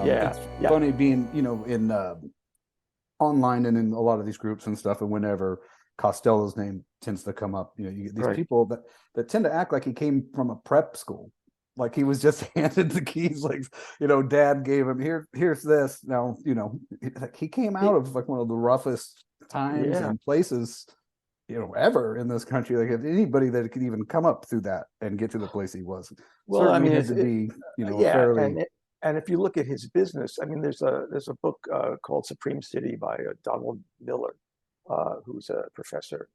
Yeah, It's yeah, funny being, in online and in a lot of these groups and stuff, and whenever Costello's name tends to come up, you get these right. people that tend to act like he came from a prep school, like he was just handed the keys, like dad gave him here's this. Now, like he came out He, of like one of the roughest times yeah. and places, ever in this country. Like if anybody that could even come up through that and get to the place he was, Well, I certainly mean, had to be, a yeah, fairly. and if you look at his business, I mean, there's a book called Supreme City by Donald Miller, who's a professor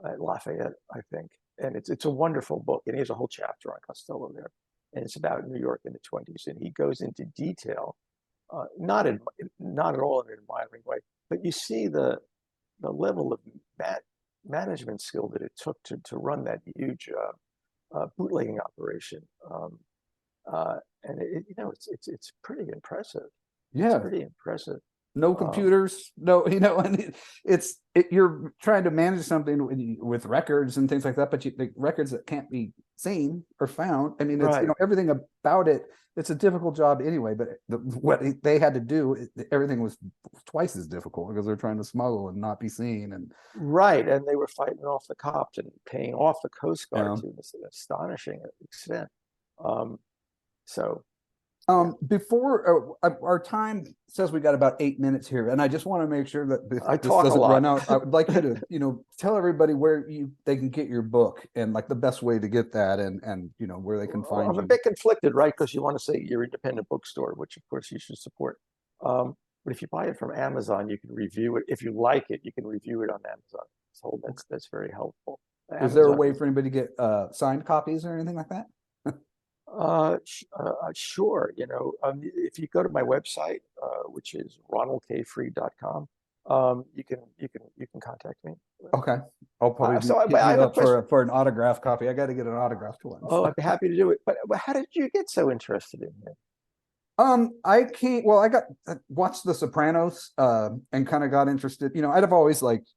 at Lafayette, I think, and it's a wonderful book, and he has a whole chapter on Costello there, and it's about New York in the 20s, and he goes into detail, not at all in an admiring way, but you see the level of management skill that it took to run that huge bootlegging operation. And it's pretty impressive. It's Yeah, pretty impressive. no Um, computers, no, and you're trying to manage something with records and things like that, but the records that can't be seen or found. I mean, it's right. everything about it. It's a difficult job anyway, but what they had to do, everything was twice as difficult because they're trying to smuggle and not be seen. And Right. And they were fighting off the cops and paying off the Coast Guard yeah. to an astonishing extent. Um, so, yeah, Before our time says we got about 8 minutes here, and I just want to make sure that I this talk a doesn't run lot. out. I would like you to, tell everybody where they can get your book and like the best way to get that, and where they can Well, find I'm a you. bit conflicted, right? Because you want to say your independent bookstore, which of course you should support. But if you buy it from Amazon, you can review it. If you like it, you can review it on Amazon. So that's very helpful. Is there a Amazon way is for anybody to get signed copies or anything like that? sure. If you go to my website, which is ronaldkfried.com, you can contact me. Okay, I'll probably But hit I you have a up question. for an autograph copy. I got to get an autographed one. Oh, I'd be happy to do it. But how did you get so interested in him? I can't. Well, I watched The Sopranos, and kind of got interested. I'd have always liked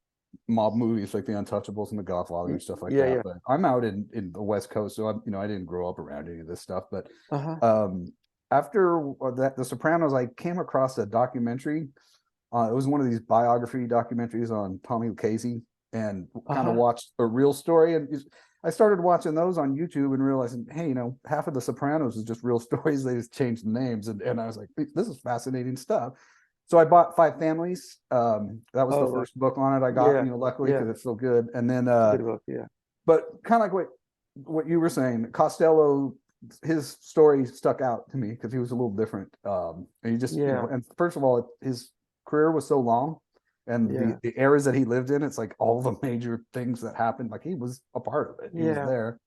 mob movies like The Untouchables and The Godfather and stuff like Yeah, that. yeah. But I'm out in the West Coast, so I didn't grow up around any of this stuff. But Uh-huh. um, after The Sopranos, I came across a documentary. It was one of these biography documentaries on Tommy Lucchese, and kind of Uh-huh. watched a real story. And I started watching those on YouTube and realizing, hey, half of The Sopranos is just real stories. They just changed the names, and I was like, this is fascinating stuff. So I bought Five Families. That was the Oh, right. first book on it I got, Yeah, luckily yeah. because it's so good. And then, It's a good book. Yeah. but kind of like what you were saying, Costello, his story stuck out to me because he was a little different. And he just, Yeah. and first of all, his career was so long, and Yeah. the eras that he lived in, it's like all the major things that happened. Like he was a part of it. He was Yeah. there,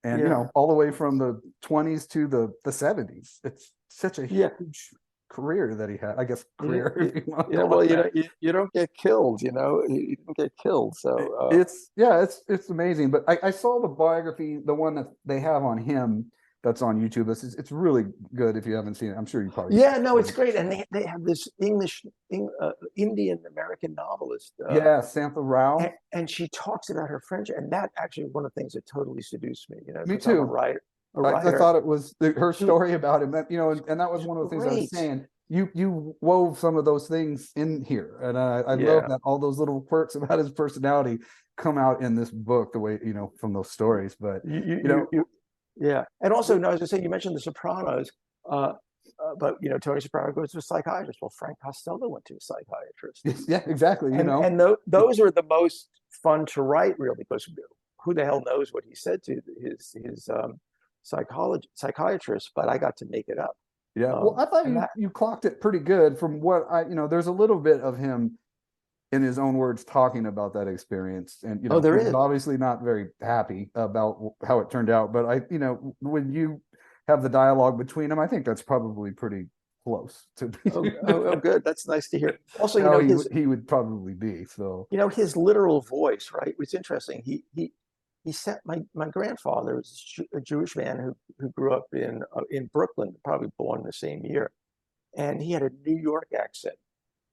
and Yeah. all the way from the 20s to the 70s. It's such a Yeah. huge career that he had. I guess Yeah. career, Yeah. if you want to Yeah. call Well, it that. you don't get killed, you don't get killed. So, It's yeah, it's amazing. But I saw the biography, the one that they have on him that's on YouTube. It's really good if you haven't seen it. I'm sure you probably yeah, no, seen it's it. great. And they have this Indian American novelist, Yeah, Santha Rao. and she talks about her French, and that actually one of the things that totally seduced me, Me because I'm too. a I writer thought it was her who story about him. That and that was is one of the things I was great. saying. You wove some of those things in here, and I love Yeah, that all those little quirks about his personality come out in this book. The way from those stories, but you, you you, know, you, yeah. And also, no, as I say, you mentioned The Sopranos, uh, but Tony Soprano goes to a psychiatrist. Well, Frank Costello went to a psychiatrist, yeah, exactly. and those are the most fun to write, really, because who the hell knows what he said to his psychiatrist? But I got to make it up, Yeah. Well, I thought and that. you clocked it pretty good from what there's a little bit of him in his own words talking about that experience. And, Oh, there he was is. obviously not very happy about how it turned out. But when you have the dialogue between them, I think that's probably pretty close to Oh, good. That's nice to hear. Also, how he would probably be. So, his literal voice, right? It's interesting. He said my grandfather was a Jewish man who grew up in Brooklyn, probably born the same year, and he had a New York accent.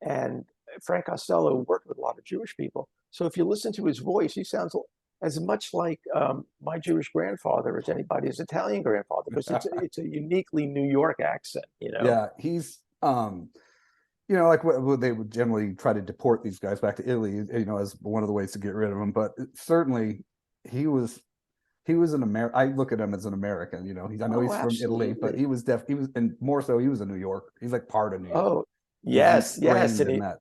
And Frank Costello worked with a lot of Jewish people, so if you listen to his voice, he sounds as much like my Jewish grandfather as anybody's Italian grandfather, because it's a uniquely New York accent. yeah, Um, like what they would generally try to deport these guys back to Italy, as one of the ways to get rid of them. But certainly he was an American. I look at him as an American. I know Oh, he's from Italy, but absolutely. he was, and more so, he was a New Yorker. He's like part of New York. Oh, He's yes, yes, ingrained and in he that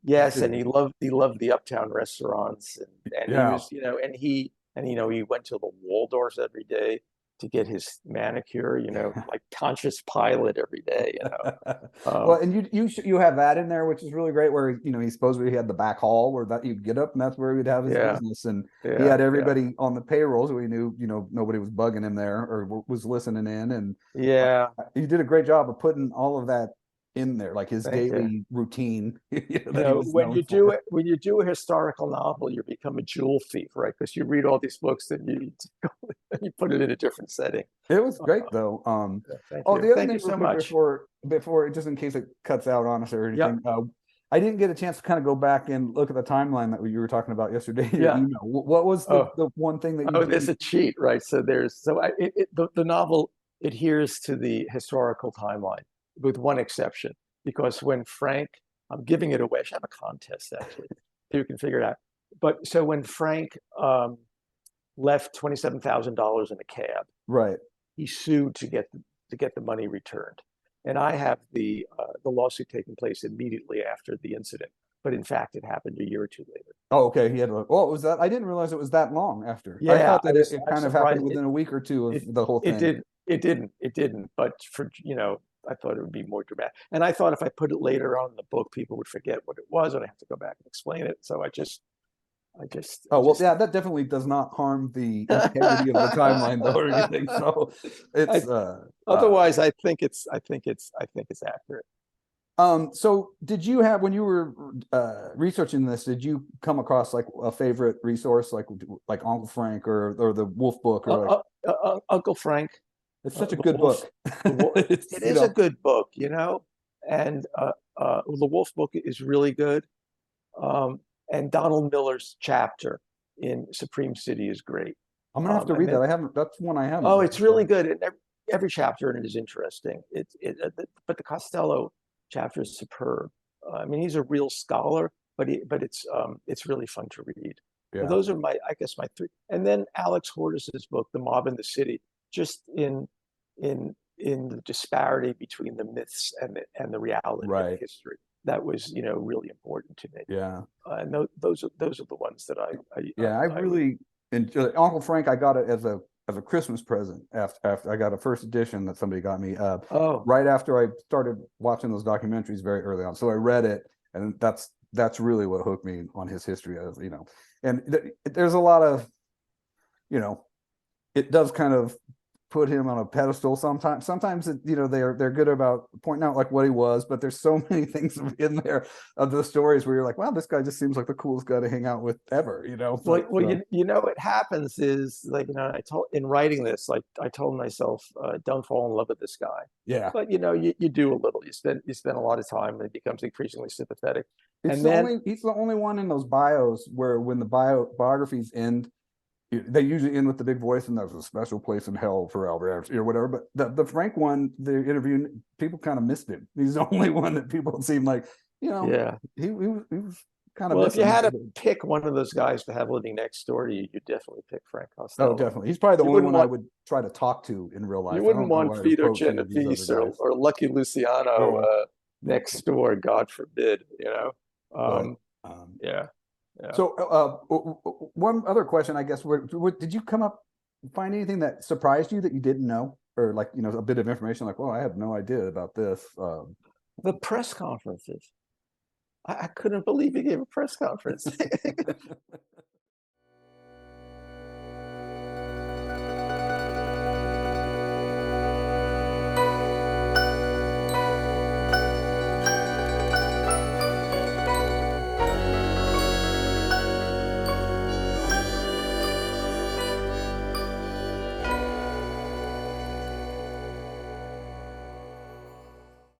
yes, and city. he loved the uptown restaurants, and he Yeah. was, he went to the Waldorfs every day to get his manicure, like Pontius Pilate every day, Well, Um, and you have that in there, which is really great. Where he supposedly he had the back hall where that you'd get up, and that's where he'd have his yeah, business, and he yeah, had yeah, everybody on the payroll, so he knew nobody was bugging him there or was listening in, and yeah. you did a great job of putting all of that in there, like his Thank you. daily routine that he was When known you do it, for. when you do a historical novel, you become a jewel thief, right? Because you read all these books and you put it in a different setting. It was Uh, great though. Thank Oh, you. the other Thank thing you real so quick much. before just in case it cuts out on us or Yeah, anything, I didn't get a chance to kind of go back and look at the timeline that you were talking about yesterday, your yeah. email. What was Oh, the one thing that you oh, there's didn't? a cheat, right? So the novel adheres to the historical timeline with one exception, because when Frank, I'm giving it away. I should have a contest actually, so you can figure it out. But so when Frank left $27,000 in a cab, Right. he sued to get the money returned. And I have the lawsuit taking place immediately after the incident, but in fact, it happened a year or two later. Oh, okay. He had a, oh, it was that I didn't realize it was that long after. I Yeah, thought that it I'm kind of happened surprised within a week or two of it the whole it thing. did it didn't. But I thought it would be more dramatic, and I thought if I put it later on in the book, people would forget what it was, and I have to go back and explain it. So I Oh, well, just yeah, that definitely does not harm the integrity of the timeline though or anything. So I it's otherwise I think it's accurate. so did you have when you were researching this, did you come across like a favorite resource like Uncle Frank or the Wolf Book or like Uncle Frank, it's such a the good Wolf, book. it It's, is a good book, and the Wolf Book is really good. Um, and Donald Miller's chapter in Supreme City is great. I'm gonna have to And read then, that. That's one I haven't oh, read it's really before. good. And every chapter in it is interesting. But the Costello chapter is superb. I mean, he's a real scholar, but it's really fun to read. So Yeah. those are I guess my three. And then Alex Hortus's book, The Mob in the City, just in the disparity between the myths and the reality of Right. history. That was, really important to me. Yeah. And those are the ones that Yeah, I I read. really enjoy Uncle Frank. I got it as a Christmas present after I got a first edition that somebody got me Oh, right after I started watching those documentaries very early on. So I read it, and that's really what hooked me on his history of And there's a lot of you know it does kind of put him on a pedestal sometimes. Sometimes they're good about pointing out like what he was, but there's so many things in there of the stories where you're like, wow, this guy just seems like the coolest guy to hang out with ever. But well, what happens is, like, I told in writing this, like I told myself, don't fall in love with this guy. yeah, But you do a little. You spend a lot of time, and it becomes increasingly sympathetic. it's And the then, only he's the only one in those bios where when the biographies end, they usually end with the big voice and there's a special place in hell for Albert or whatever. But the Frank one, the interview, people kind of missed him. He's the only one that people seem like, yeah. he was kind of Well, if you missing. had to pick one of those guys to have living next door to you, you'd definitely pick Frank Oh, Costello. definitely. He's probably the You only wouldn't one I want would try to talk to in real you life. I wouldn't don't know want why I'd Vito approach any of these other Genovese guys. or Lucky Luciano No, next door, God forbid, but Um, yeah, yeah. so one other question, I guess, did you find anything that surprised you that you didn't know, or like a bit of information like, well, I had no idea about this. The press conferences. I couldn't believe he gave a press conference.